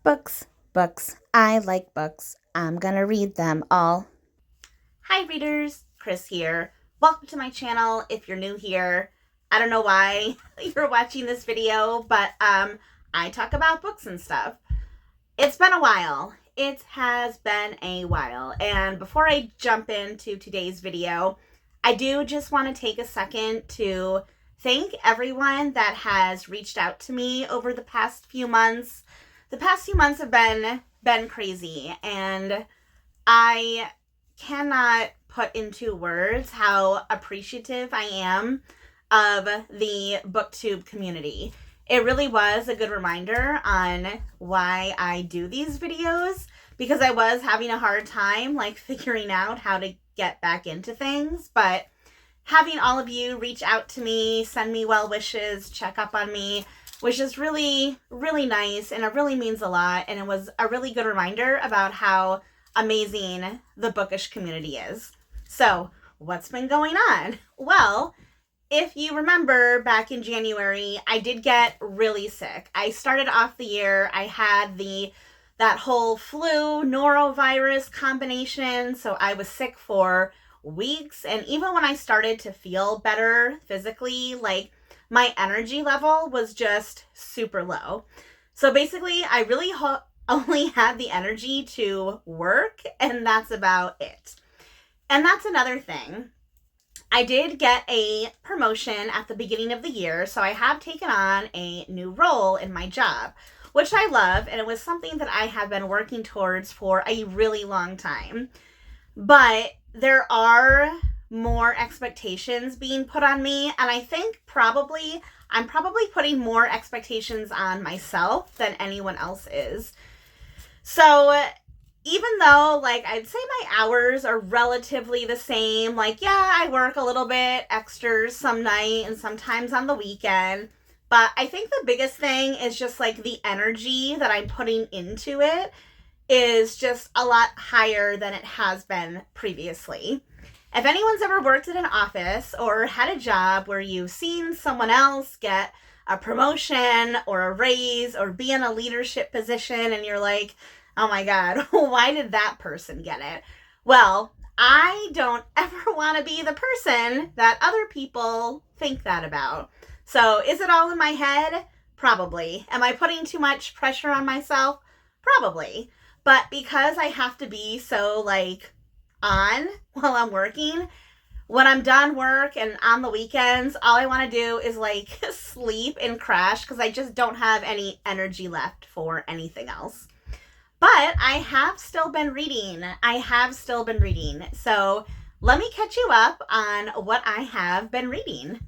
Books, books. I like books. I'm gonna read them all. Hi readers, Chris here. Welcome to my channel if you're new here. I don't know why you're watching this video, but I talk about books and stuff. It's been a while. It has been a while. And before I jump into today's video, I do just want to take a second to thank everyone that has reached out to me over the past few months. The past few months have been crazy, and I cannot put into words how appreciative I am of the BookTube community. It really was a good reminder on why I do these videos, because I was having a hard time figuring out how to get back into things. But having all of you reach out to me, send me well wishes, check up on me, which is really, really nice, and it really means a lot. And it was a really good reminder about how amazing the bookish community is. So, what's been going on? Well, if you remember back in January, I did get really sick. I started off the year, I had that whole flu norovirus combination, so I was sick for weeks. And even when I started to feel better physically, my energy level was just super low. So basically, I really only had the energy to work, and that's about it. And that's another thing. I did get a promotion at the beginning of the year, so I have taken on a new role in my job, which I love, and it was something that I have been working towards for a really long time. But there are more expectations being put on me, and I think I'm probably putting more expectations on myself than anyone else is. So even though I'd say my hours are relatively the same, I work a little bit extra some night and sometimes on the weekend, but I think the biggest thing is just the energy that I'm putting into it is just a lot higher than it has been previously. If anyone's ever worked in an office or had a job where you've seen someone else get a promotion or a raise or be in a leadership position and you're like, oh my God, why did that person get it? Well, I don't ever want to be the person that other people think that about. So is it all in my head? Probably. Am I putting too much pressure on myself? Probably. But because I have to be so on while I'm working, when I'm done work and on the weekends, all I want to do is sleep and crash because I just don't have any energy left for anything else. But I have still been reading. So let me catch you up on what I have been reading.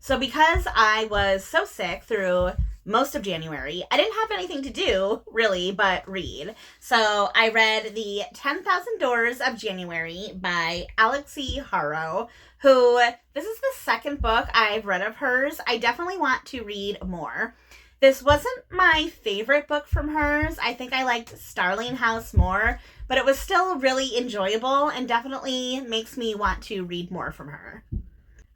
So because I was so sick through most of January, I didn't have anything to do, really, but read. So I read The 10,000 Doors of January by Alix Harrow, who, this is the second book I've read of hers. I definitely want to read more. This wasn't my favorite book from hers. I think I liked Starling House more, but it was still really enjoyable and definitely makes me want to read more from her.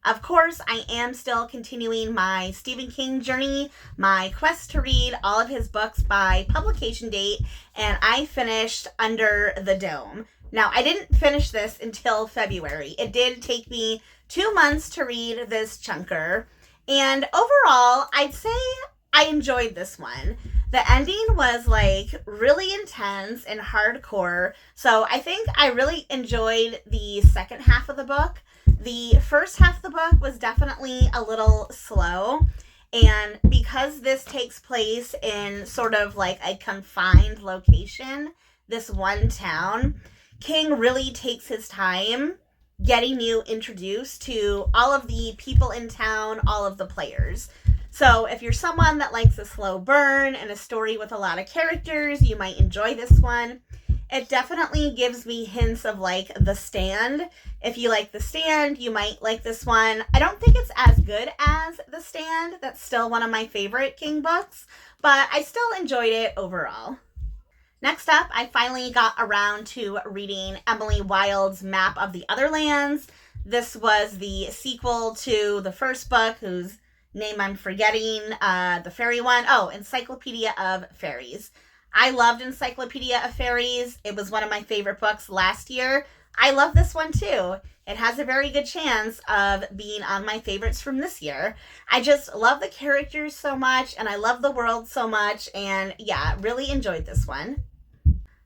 Of course, I am still continuing my Stephen King journey, my quest to read all of his books by publication date, and I finished Under the Dome. Now, I didn't finish this until February. It did take me 2 months to read this chunker, and overall, I'd say I enjoyed this one. The ending was really intense and hardcore, so I think I really enjoyed the second half of the book. The first half of the book was definitely a little slow, and because this takes place in sort of a confined location, this one town, King really takes his time getting you introduced to all of the people in town, all of the players. So if you're someone that likes a slow burn and a story with a lot of characters, you might enjoy this one. It definitely gives me hints of The Stand. If you like The Stand, you might like this one. I don't think it's as good as The Stand. That's still one of my favorite King books, but I still enjoyed it overall. Next up, I finally got around to reading Emily Wilde's Map of the Otherlands. This was the sequel to the first book, whose name I'm forgetting, the fairy one. Oh, Encyclopedia of Fairies. I loved Encyclopedia of Fairies. It was one of my favorite books last year. I love this one too. It has a very good chance of being on my favorites from this year. I just love the characters so much, and I love the world so much, and yeah, really enjoyed this one.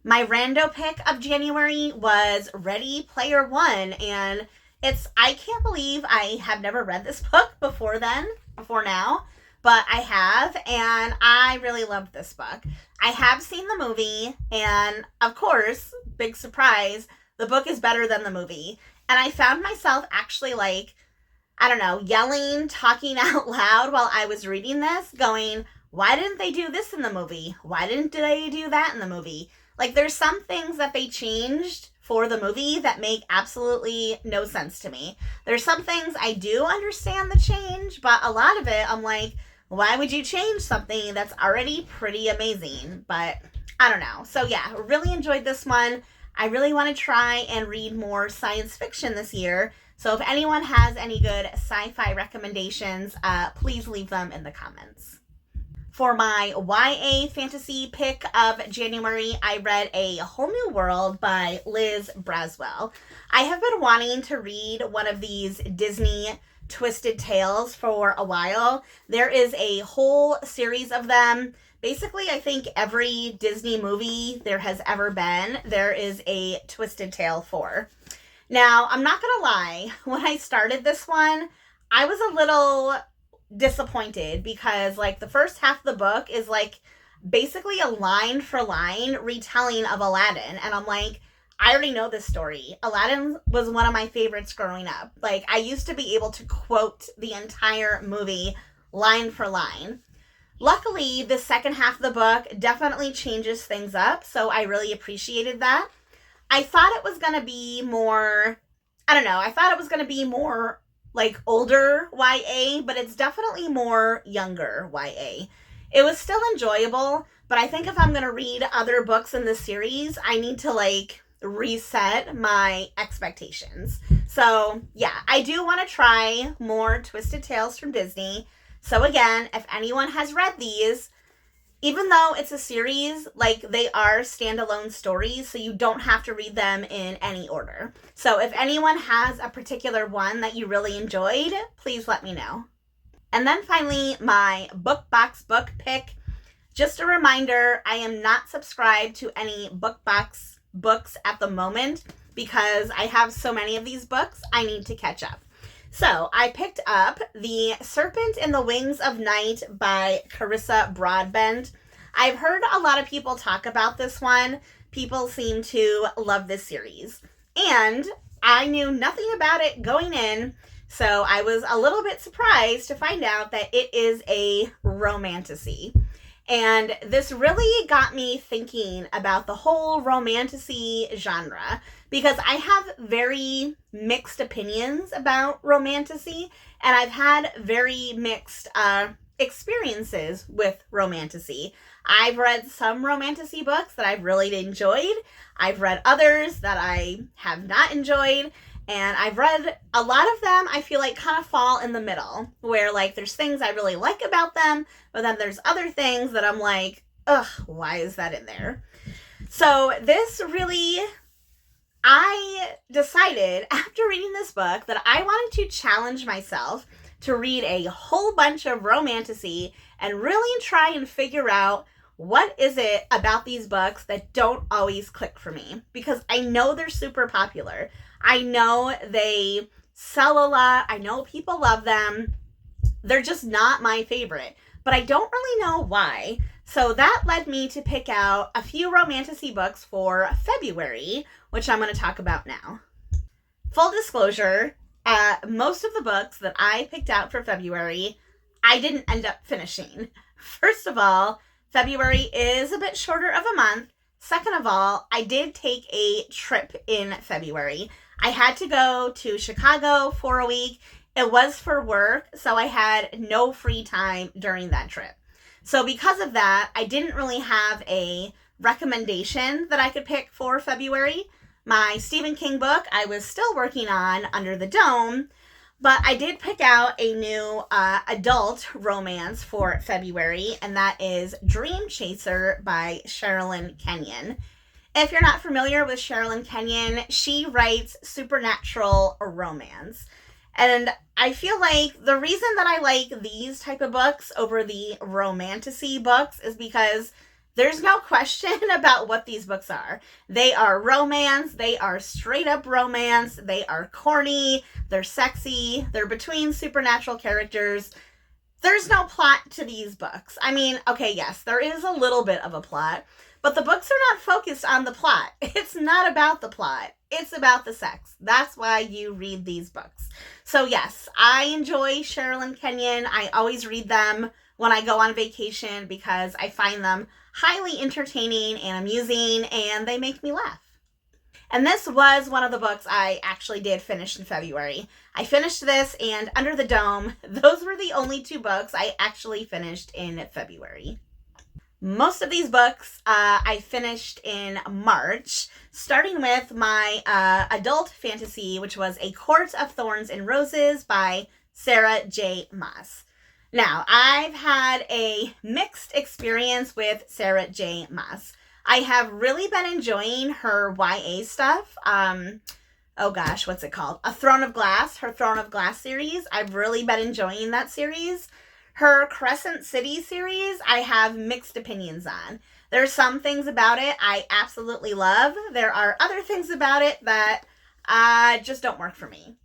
My rando pick of January was Ready Player One, and I can't believe I have never read this book before now, but I have, and I really loved this book. I have seen the movie, and of course, big surprise, the book is better than the movie. And I found myself actually yelling, talking out loud while I was reading this, going, why didn't they do this in the movie? Why didn't they do that in the movie? Like, there's some things that they changed for the movie that make absolutely no sense to me. There's some things I do understand the change, but a lot of it, I'm like, why would you change something that's already pretty amazing? But I don't know. So yeah, really enjoyed this one. I really want to try and read more science fiction this year. So if anyone has any good sci-fi recommendations, please leave them in the comments. For my YA fantasy pick of January, I read A Whole New World by Liz Braswell. I have been wanting to read one of these Disney twisted tales for a while. There is a whole series of them. Basically, I think every Disney movie there has ever been, there is a twisted tale for. Now, I'm not gonna lie, when I started this one, I was a little disappointed because the first half of the book is basically a line for line retelling of Aladdin, and I'm like, I already know this story. Aladdin was one of my favorites growing up. I used to be able to quote the entire movie line for line. Luckily, the second half of the book definitely changes things up, so I really appreciated that. I thought it was going to be more, I thought it was going to be more older YA, but it's definitely more younger YA. It was still enjoyable, but I think if I'm going to read other books in this series, I need to reset my expectations. So yeah, I do want to try more Twisted Tales from Disney. So again, if anyone has read these, even though it's a series, they are standalone stories, so you don't have to read them in any order. So if anyone has a particular one that you really enjoyed, please let me know. And then finally, my BookBox book pick. Just a reminder, I am not subscribed to any BookBox books at the moment because I have so many of these books I need to catch up. So I picked up The Serpent in the Wings of Night by Carissa Broadbent. I've heard a lot of people talk about this one. People seem to love this series. And I knew nothing about it going in, so I was a little bit surprised to find out that it is a romantasy. And this really got me thinking about the whole romantasy genre, because I have very mixed opinions about romantasy, and I've had very mixed experiences with romantasy. I've read some romantasy books that I've really enjoyed. I've read others that I have not enjoyed. And I've read a lot of them, I feel kind of fall in the middle, where there's things I really like about them, but then there's other things that I'm like, ugh, why is that in there? So this really, I decided after reading this book that I wanted to challenge myself to read a whole bunch of romantasy and really try and figure out what is it about these books that don't always click for me, because I know they're super popular. I know they sell a lot. I know people love them. They're just not my favorite, but I don't really know why. So that led me to pick out a few romantasy books for February, which I'm going to talk about now. Full disclosure, most of the books that I picked out for February, I didn't end up finishing. First of all, February is a bit shorter of a month. Second of all, I did take a trip in February. I had to go to Chicago for a week. It was for work, so I had no free time during that trip. So because of that, I didn't really have a recommendation that I could pick for February. My Stephen King book I was still working on, Under the Dome, But I did pick out a new adult romance for February, and that is Dream Chaser by Sherrilyn Kenyon. If you're not familiar with Sherrilyn Kenyon, she writes supernatural romance. And I feel like the reason that I like these type of books over the romantasy books is because there's no question about what these books are. They are romance, they are straight up romance, they are corny, they're sexy, they're between supernatural characters. There's no plot to these books. I mean, okay, yes, there is a little bit of a plot, but the books are not focused on the plot. It's not about the plot. It's about the sex. That's why you read these books. So yes, I enjoy Sherrilyn Kenyon. I always read them when I go on vacation because I find them highly entertaining and amusing, and they make me laugh. And this was one of the books I actually did finish in February. I finished this and Under the Dome. Those were the only two books I actually finished in February. Most of these books I finished in March, starting with my adult fantasy, which was A Court of Thorns and Roses by Sarah J. Maas. Now, I've had a mixed experience with Sarah J. Maas. I have really been enjoying her YA stuff. Oh gosh, what's it called? A Throne of Glass, her Throne of Glass series. I've really been enjoying that series. Her Crescent City series, I have mixed opinions on. There's some things about it I absolutely love. There are other things about it that just don't work for me.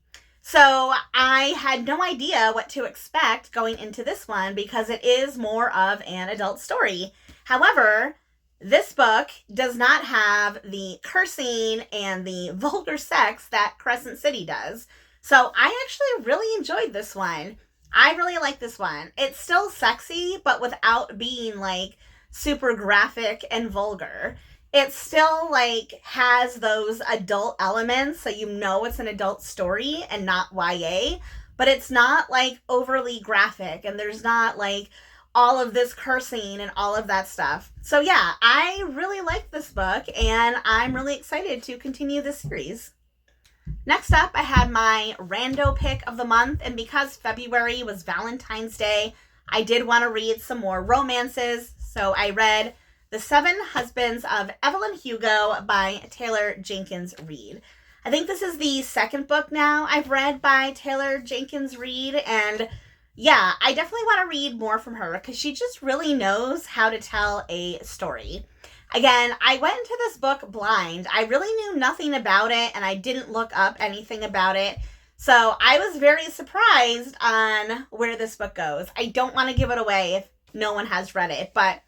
So I had no idea what to expect going into this one because it is more of an adult story. However, this book does not have the cursing and the vulgar sex that Crescent City does. So I actually really enjoyed this one. I really like this one. It's still sexy, but without being like super graphic and vulgar. It still like has those adult elements, so you know it's an adult story and not YA, but it's not like overly graphic and there's not like all of this cursing and all of that stuff. So yeah, I really like this book and I'm really excited to continue this series. Next up, I had my rando pick of the month, and because February was Valentine's Day, I did want to read some more romances, so I read The Seven Husbands of Evelyn Hugo by Taylor Jenkins Reid. I think this is the second book now I've read by Taylor Jenkins Reid, and yeah, I definitely want to read more from her because she just really knows how to tell a story. Again, I went into this book blind. I really knew nothing about it, and I didn't look up anything about it. So I was very surprised on where this book goes. I don't want to give it away if no one has read it, but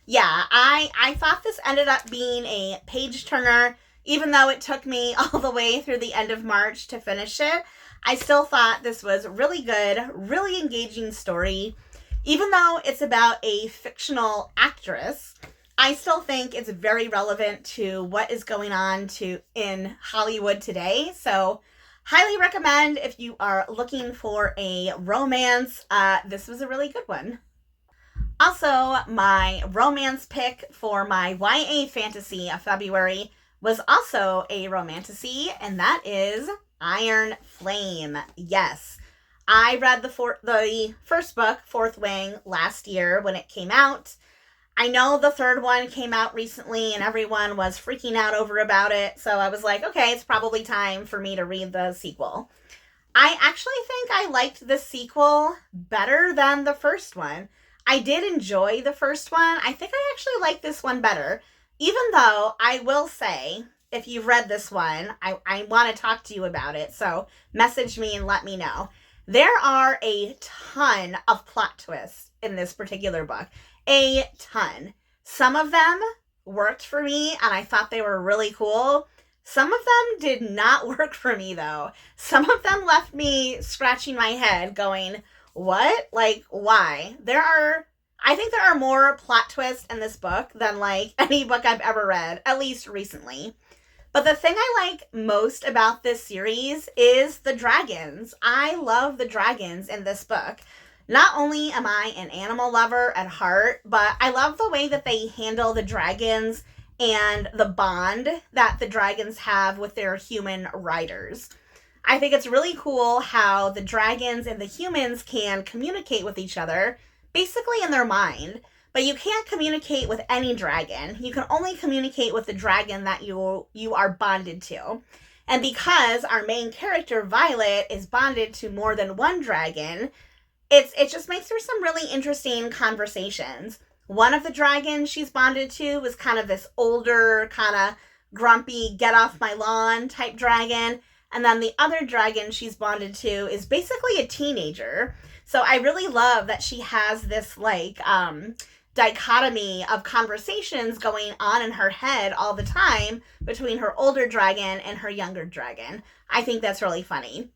yeah, I thought this ended up being a page turner. Even though it took me all the way through the end of March to finish it, I still thought this was really good, really engaging story. Even though it's about a fictional actress, I still think it's very relevant to what is going on in Hollywood today. So highly recommend if you are looking for a romance. This was a really good one. Also, my romance pick for my YA fantasy of February was also a romantasy, and that is Iron Flame. Yes, I read the first book, Fourth Wing, last year when it came out. I know the third one came out recently and everyone was freaking out about it, so I was like, okay, it's probably time for me to read the sequel. I actually think I liked the sequel better than the first one. I did enjoy the first one. I think I actually like this one better, even though I will say, if you've read this one, I want to talk to you about it, so message me and let me know. There are a ton of plot twists in this particular book. A ton. Some of them worked for me and I thought they were really cool. Some of them did not work for me though. Some of them left me scratching my head going, what? Like, why? I think there are more plot twists in this book than like any book I've ever read, at least recently. But the thing I like most about this series is the dragons. I love the dragons in this book. Not only am I an animal lover at heart, but I love the way that they handle the dragons and the bond that the dragons have with their human riders. I think it's really cool how the dragons and the humans can communicate with each other, basically in their mind. But you can't communicate with any dragon. You can only communicate with the dragon that you are bonded to. And because our main character, Violet, is bonded to more than one dragon, it just makes for some really interesting conversations. One of the dragons she's bonded to was kind of this older, kind of grumpy, get off my lawn type dragon. And then the other dragon she's bonded to is basically a teenager. So I really love that she has this like dichotomy of conversations going on in her head all the time between her older dragon and her younger dragon. I think that's really funny.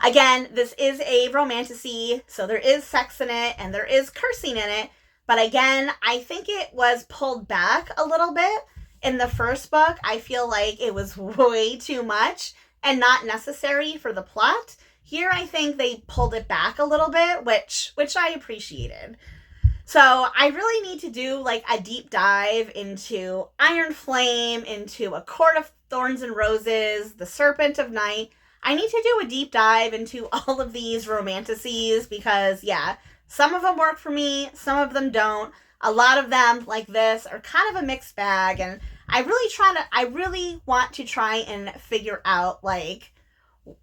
Again, this is a romantasy, so there is sex in it and there is cursing in it. But again, I think it was pulled back a little bit. In the first book, I feel like it was way too much and not necessary for the plot. Here, I think they pulled it back a little bit, which I appreciated. So I really need to do like a deep dive into Iron Flame, into A Court of Thorns and Roses, The Serpent of Night. I need to do a deep dive into all of these romantasies because, yeah, some of them work for me, some of them don't. A lot of them, like this, are kind of a mixed bag, and I really want to try and figure out, like,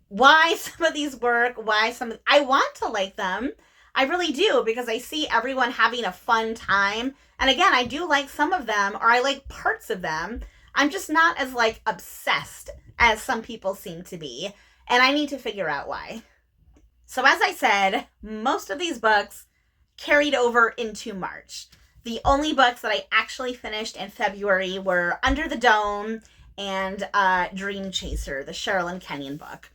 why some of these work, I want to like them. I really do, because I see everyone having a fun time. And again, I do like some of them, or I like parts of them. I'm just not as, like, obsessed as some people seem to be. And I need to figure out why. So as I said, most of these books carried over into March. The only books that I actually finished in February were Under the Dome and Dream Chaser, the Sherrilyn Kenyon book.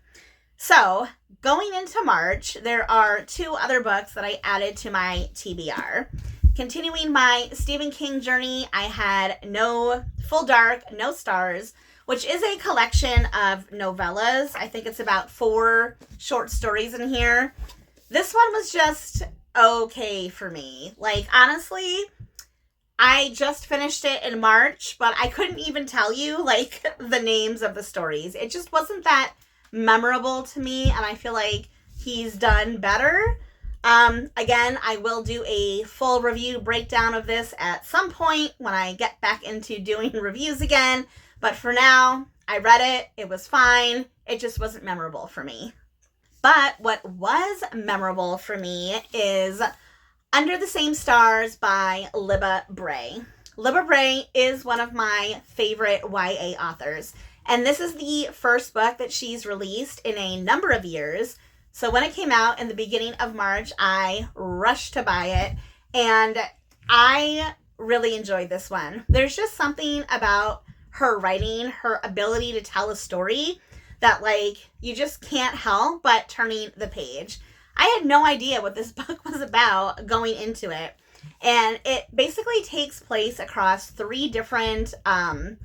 So, going into March, there are 2 other books that I added to my TBR. Continuing my Stephen King journey, I had No Full Dark, No Stars, which is a collection of novellas. I think it's about 4 short stories in here. This one was just okay for me. Like, honestly, I just finished it in March, but I couldn't even tell you, like, the names of the stories. It just wasn't that memorable to me, and I feel like he's done better. Again, I will do a full review breakdown of this at some point when I get back into doing reviews again. But for now, I read it. It was fine. It just wasn't memorable for me. But what was memorable for me is Under the Same Stars by Libba Bray. Libba Bray is one of my favorite YA authors. And this is the first book that she's released in a number of years. So when it came out in the beginning of March, I rushed to buy it. And I really enjoyed this one. There's just something about her writing, her ability to tell a story that, like, you just can't help but turning the page. I had no idea what this book was about going into it. And it basically takes place across 3 different timelines.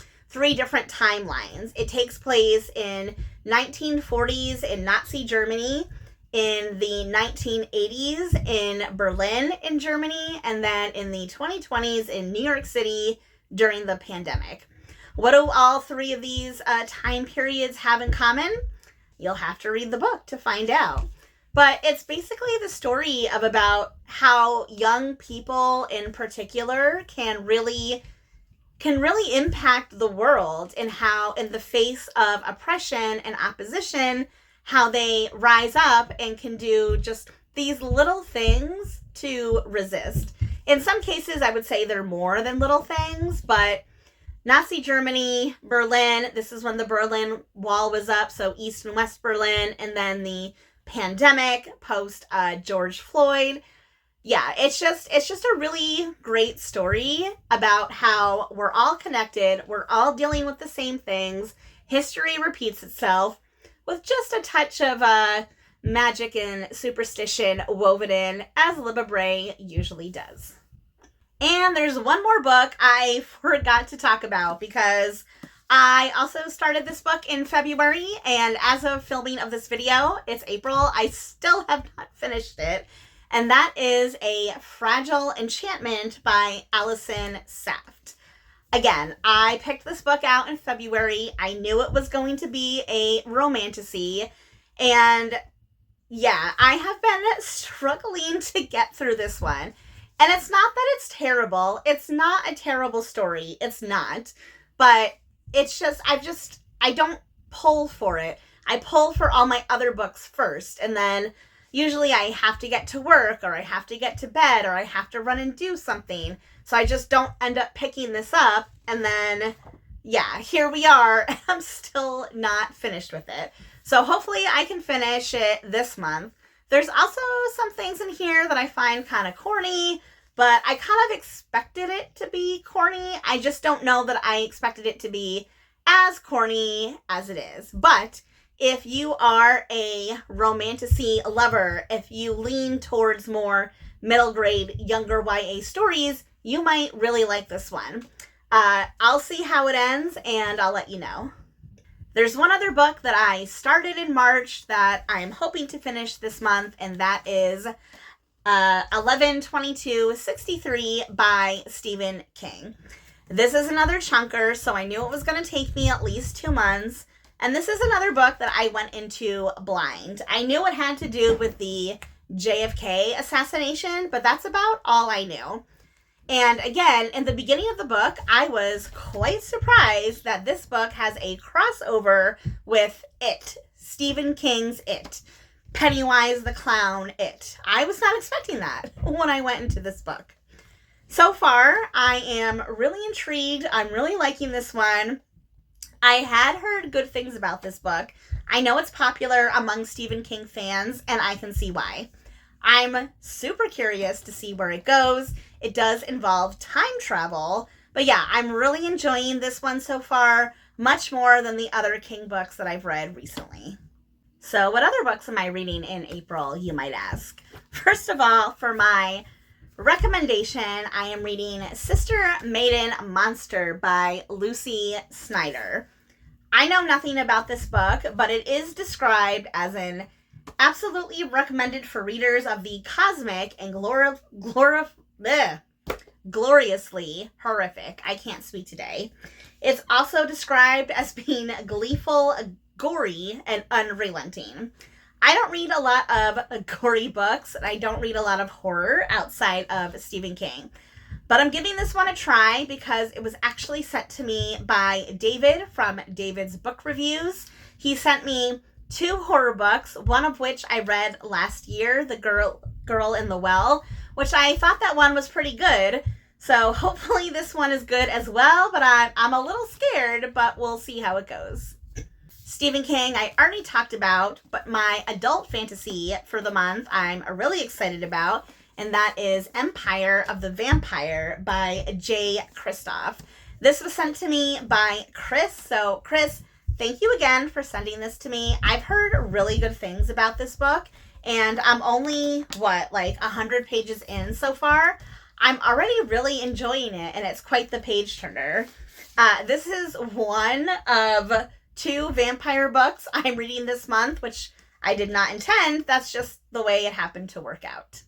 It takes place in 1940s in Nazi Germany, in the 1980s in Berlin in Germany, and then in the 2020s in New York City during the pandemic. What do all 3 of these time periods have in common? You'll have to read the book to find out. But it's basically the story of about how young people in particular can really impact the world, and how in the face of oppression and opposition, how they rise up and can do just these little things to resist. In some cases, I would say they're more than little things, but Nazi Germany, Berlin, this is when the Berlin Wall was up, so East and West Berlin, and then the pandemic post George Floyd. Yeah, it's just a really great story about how we're all connected, we're all dealing with the same things, history repeats itself, with just a touch of magic and superstition woven in, as Libba Bray usually does. And there's one more book I forgot to talk about, because I also started this book in February, and as of filming of this video, it's April. I still have not finished it, and that is A Fragile Enchantment by Alison Saft. Again, I picked this book out in February. I knew it was going to be a romantasy. And yeah, I have been struggling to get through this one. And it's not that it's terrible. It's not a terrible story. It's not. But it's just, I don't pull for it. I pull for all my other books first. And then usually I have to get to work, or I have to get to bed, or I have to run and do something. So I just don't end up picking this up. And then, yeah, here we are. I'm still not finished with it. So hopefully I can finish it this month. There's also some things in here that I find kind of corny, but I kind of expected it to be corny. I just don't know that I expected it to be as corny as it is. But if you are a romantasy lover, if you lean towards more middle grade, younger YA stories, you might really like this one. I'll see how it ends, and I'll let you know. There's one other book that I started in March that I'm hoping to finish this month, and that is 11/22/63 by Stephen King. This is another chunker, so I knew it was going to take me at least 2 months. And this is another book that I went into blind. I knew it had to do with the JFK assassination, but that's about all I knew. And again, in the beginning of the book, I was quite surprised that this book has a crossover with It, Stephen King's It, Pennywise the Clown It. I was not expecting that when I went into this book. So far, I am really intrigued. I'm really liking this one. I had heard good things about this book. I know it's popular among Stephen King fans, and I can see why. I'm super curious to see where it goes. It does involve time travel. But yeah, I'm really enjoying this one so far, much more than the other King books that I've read recently. So what other books am I reading in April, you might ask? First of all, for my recommendation, I am reading Sister Maiden Monster by Lucy Snyder. I know nothing about this book, but it is described as an absolutely recommended for readers of the cosmic and gloriously horrific. I can't speak today. It's also described as being gleeful, gory, and unrelenting. I don't read a lot of gory books, and I don't read a lot of horror outside of Stephen King. But I'm giving this one a try because it was actually sent to me by David from David's Book Reviews. He sent me 2 horror books, one of which I read last year, The Girl in the Well, which I thought that one was pretty good. So hopefully this one is good as well, but I'm a little scared, but we'll see how it goes. Stephen King, I already talked about, but my adult fantasy for the month I'm really excited about, and that is Empire of the Vampire by J. Kristoff. This was sent to me by Chris, so Chris, thank you again for sending this to me. I've heard really good things about this book, and I'm only, 100 pages in so far. I'm already really enjoying it, and it's quite the page turner. This is one of 2 vampire books I'm reading this month, which I did not intend. That's just the way it happened to work out.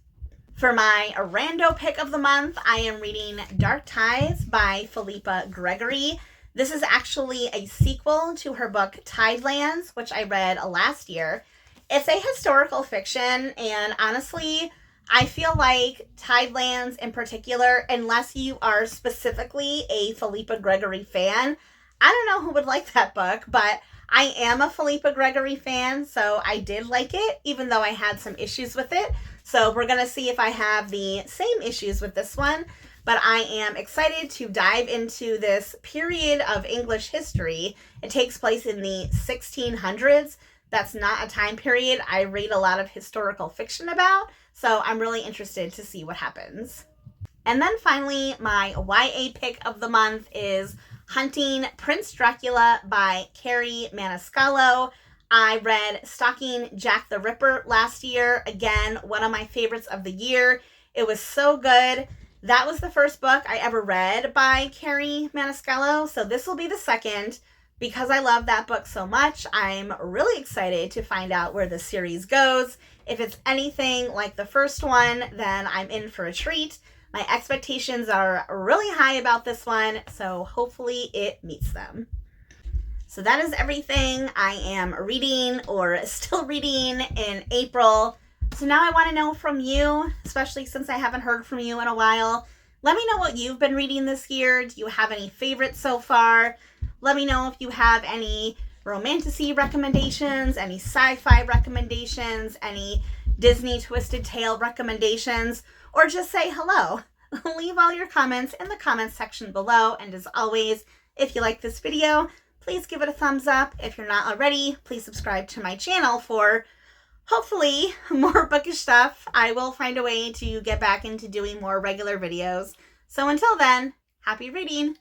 For my rando pick of the month, I am reading Dark Tides by Philippa Gregory. This is actually a sequel to her book Tidelands, which I read last year. It's a historical fiction, and honestly, I feel like Tidelands in particular, unless you are specifically a Philippa Gregory fan, I don't know who would like that book, but I am a Philippa Gregory fan, so I did like it, even though I had some issues with it. So we're going to see if I have the same issues with this one. But I am excited to dive into this period of English history. It takes place in the 1600s. That's not a time period I read a lot of historical fiction about, so I'm really interested to see what happens. And then finally, my YA pick of the month is Hunting Prince Dracula by Carrie Maniscalco. I read Stalking Jack the Ripper last year. Again, one of my favorites of the year. It was so good. That was the first book I ever read by Carrie Maniscalco, so this will be the second. Because I love that book so much, I'm really excited to find out where the series goes. If it's anything like the first one, then I'm in for a treat. My expectations are really high about this one, so hopefully it meets them. So that is everything I am reading or still reading in April. So now I want to know from you, especially since I haven't heard from you in a while. Let me know what you've been reading this year. Do you have any favorites so far? Let me know if you have any romantasy recommendations, any sci-fi recommendations, any Disney Twisted Tale recommendations, or just say hello. Leave all your comments in the comments section below. And as always, if you like this video, please give it a thumbs up. If you're not already, please subscribe to my channel for hopefully more bookish stuff. I will find a way to get back into doing more regular videos. So until then, happy reading!